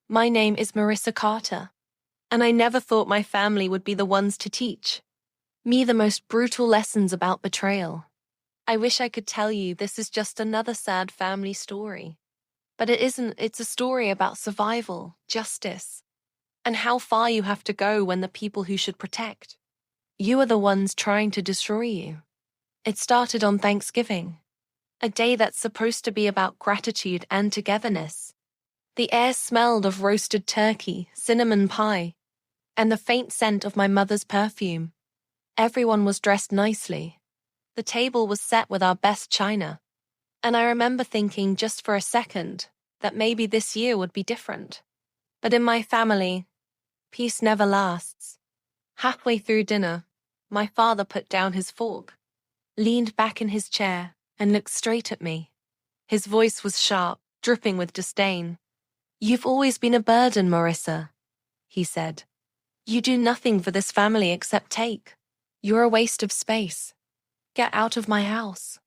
My name is Marissa Carter, and I never thought my family would be the ones to teach me the most brutal lessons about betrayal. I wish I could tell you this is just another sad family story. But it isn't. It's a story about survival, justice, and how far you have to go when the people who should protect you are the ones trying to destroy you. It started on Thanksgiving, a day that's supposed to be about gratitude and togetherness. The air smelled of roasted turkey, cinnamon pie, and the faint scent of my mother's perfume. Everyone was dressed nicely. The table was set with our best china. And I remember thinking just for a second that maybe this year would be different. But in my family, peace never lasts. Halfway through dinner, my father put down his fork, leaned back in his chair, and looked straight at me. His voice was sharp, dripping with disdain. "You've always been a burden, Marissa," he said. "You do nothing for this family except take. You're a waste of space. Get out of my house."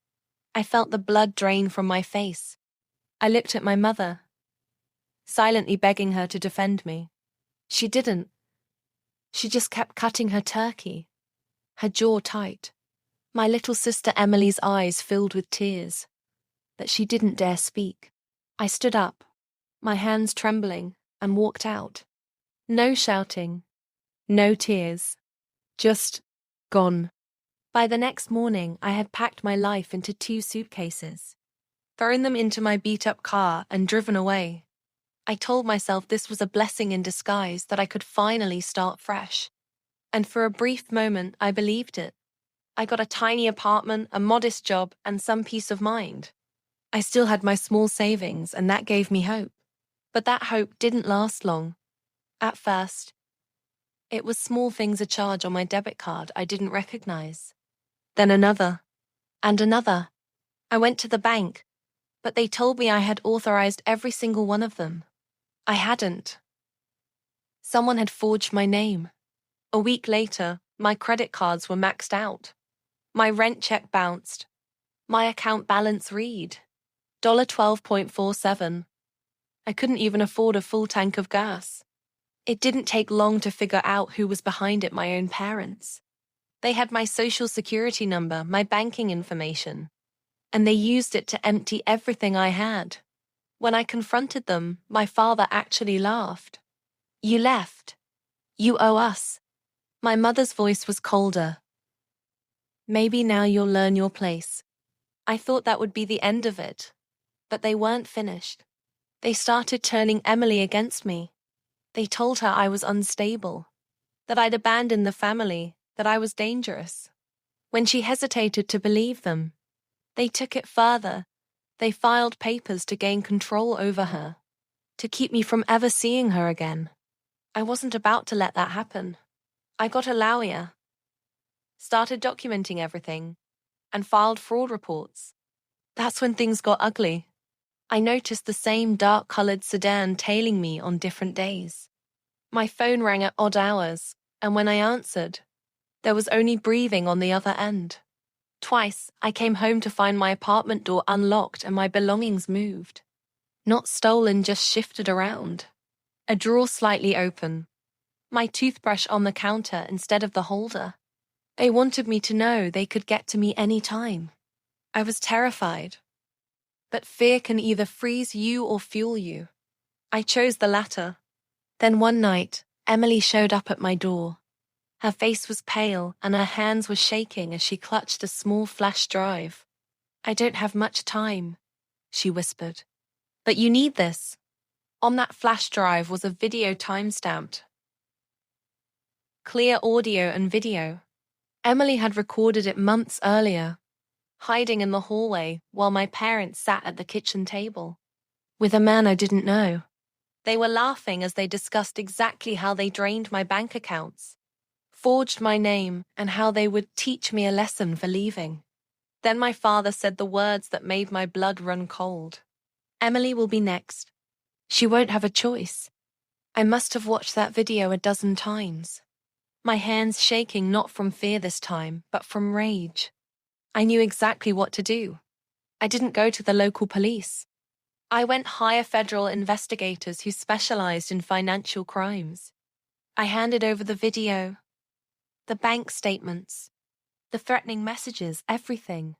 I felt the blood drain from my face. I looked at my mother, silently begging her to defend me. She didn't. She just kept cutting her turkey, her jaw tight. My little sister Emily's eyes filled with tears, but she didn't dare speak. I stood up, my hands trembling, and walked out. No shouting, no tears, just gone. By the next morning, I had packed my life into 2 suitcases, thrown them into my beat-up car, and driven away. I told myself this was a blessing in disguise, that I could finally start fresh. And for a brief moment, I believed it. I got a tiny apartment, a modest job, and some peace of mind. I still had my small savings, and that gave me hope. But that hope didn't last long. At first, it was small things a charge on my debit card I didn't recognize. Then another, and another. I went to the bank, but they told me I had authorized every single one of them. I hadn't. Someone had forged my name. A week later, my credit cards were maxed out. My rent check bounced. My account balance read $12.47. I couldn't even afford a full tank of gas. It didn't take long to figure out who was behind it: my own parents. They had my social security number, my banking information, and they used it to empty everything I had. When I confronted them, my father actually laughed. "You left. You owe us." My mother's voice was colder. "Maybe now you'll learn your place." I thought that would be the end of it, but they weren't finished. They started turning Emily against me. They told her I was unstable, that I'd abandoned the family, that I was dangerous. When she hesitated to believe them, they took it further. They filed papers to gain control over her, to keep me from ever seeing her again. I wasn't about to let that happen. I got a lawyer, started documenting everything, and filed fraud reports. That's when things got ugly. I noticed the same dark-colored sedan tailing me on different days. My phone rang at odd hours, and when I answered, there was only breathing on the other end. Twice, I came home to find my apartment door unlocked and my belongings moved. Not stolen, just shifted around. A drawer slightly open. My toothbrush on the counter instead of the holder. They wanted me to know they could get to me any time. I was terrified. But fear can either freeze you or fuel you. I chose the latter. Then one night, Emily showed up at my door. Her face was pale and her hands were shaking as she clutched a small flash drive. "I don't have much time," she whispered. "But you need this." On that flash drive was a video timestamped. Clear audio and video. Emily had recorded it months earlier, hiding in the hallway while my parents sat at the kitchen table, with a man I didn't know. They were laughing as they discussed exactly how they drained my bank accounts, forged my name, and how they would teach me a lesson for leaving. Then my father said the words that made my blood run cold. "Emily will be next. She won't have a choice." I must have watched that video a dozen times. My hands shaking not from fear this time, but from rage. I knew exactly what to do. I didn't go to the local police. I went hire federal investigators who specialized in financial crimes. I handed over the video, the bank statements, the threatening messages, everything.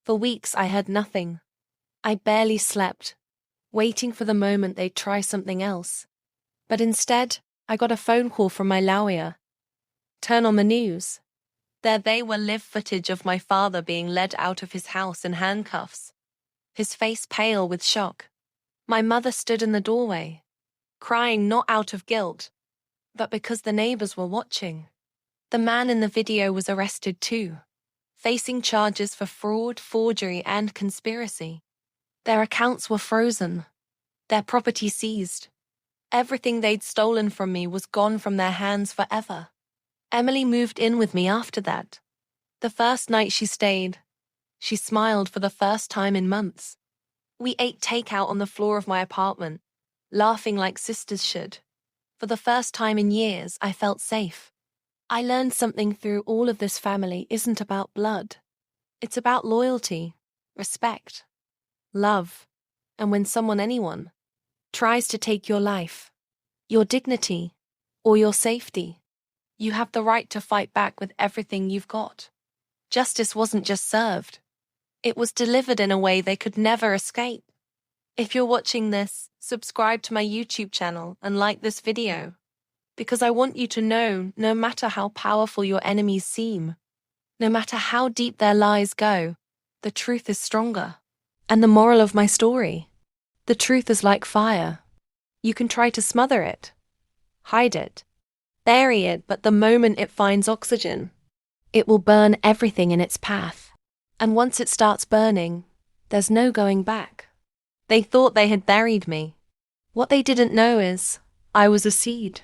For weeks I heard nothing. I barely slept, waiting for the moment they'd try something else. But instead, I got a phone call from my lawyer. Turn on the news. There they were, live footage of my father being led out of his house in handcuffs, his face pale with shock. My mother stood in the doorway, crying not out of guilt, but because the neighbors were watching. The man in the video was arrested too, facing charges for fraud, forgery, and conspiracy. Their accounts were frozen, their property seized. Everything they'd stolen from me was gone from their hands forever. Emily moved in with me after that. The first night she stayed, she smiled for the first time in months. We ate takeout on the floor of my apartment, laughing like sisters should. For the first time in years, I felt safe. I learned something through all of this. Family isn't about blood. It's about loyalty, respect, love. And when anyone, tries to take your life, your dignity, or your safety, you have the right to fight back with everything you've got. Justice wasn't just served. It was delivered in a way they could never escape. If you're watching this, subscribe to my YouTube channel and like this video. Because I want you to know, no matter how powerful your enemies seem, no matter how deep their lies go, the truth is stronger. And the moral of my story: the truth is like fire. You can try to smother it, hide it, bury it, but the moment it finds oxygen, it will burn everything in its path. And once it starts burning, there's no going back. They thought they had buried me. What they didn't know is, I was a seed.